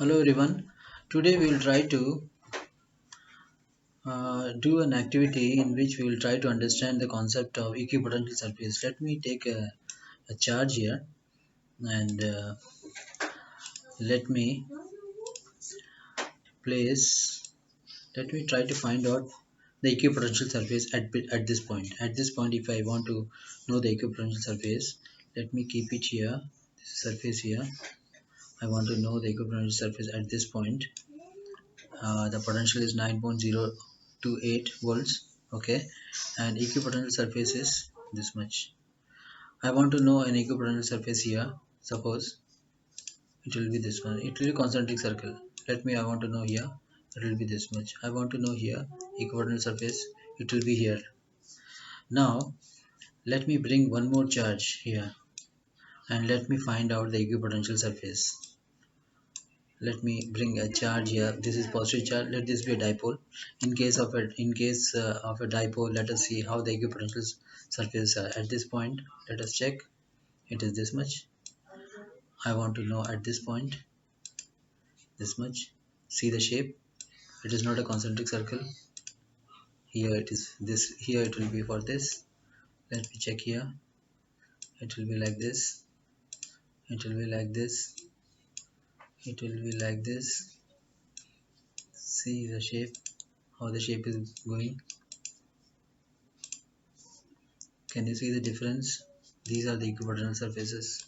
Hello everyone. Today we will try to do an activity in which we will try to understand the concept of equipotential surface. Let me take a charge here and let me place. Let me try to find out the equipotential surface at this point. At this point, if I want to know the equipotential surface, let me keep it here. This surface here. I want to know the equipotential surface at this point. The potential is 9.028 volts, okay, and equipotential surface is this much. I want to know an equipotential surface here. Suppose it will be this one. It will be concentric circle. I want to know here. It will be this much. I want to know here equipotential surface. It will be here. Now let me bring one more charge here and let me find out the equipotential surface. Let me bring a charge here. This is positive charge. Let this be a dipole. In case of a dipole, let us see how the equipotential surface at this point. Let us check. It is this much. I want to know at this point this much. See the shape. It is not a concentric circle. Here it is this. Here it will be for this. Let me check here. It will be like this. It will be like this. It will be like this. See the shape. How the shape is going. Can you see the difference? These are the equipotential surfaces.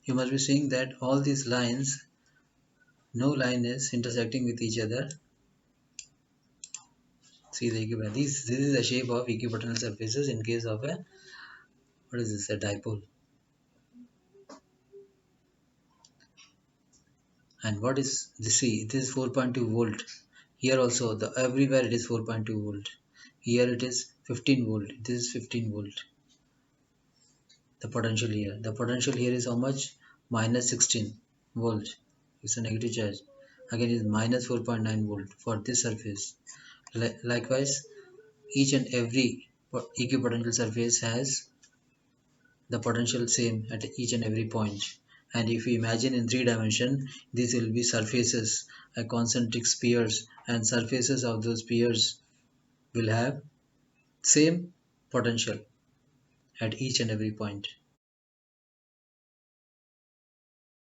You must be seeing that all these lines, no line is intersecting with each other. See the equipotential. This is the shape of equipotential surfaces in case of a, what is this, a dipole. And what is this? See, this is 4.2 volt. Here also, the everywhere it is 4.2 volt. Here it is 15 volt. This is 15 volt. The potential here. The potential here is how much? Minus 16 volt. It's a negative charge. Again, it is minus 4.9 volt for this surface. Likewise, each and every equipotential surface has the potential same at each and every point. And if you imagine in 3 dimension, these will be surfaces, concentric spheres, and surfaces of those spheres will have same potential at each and every point.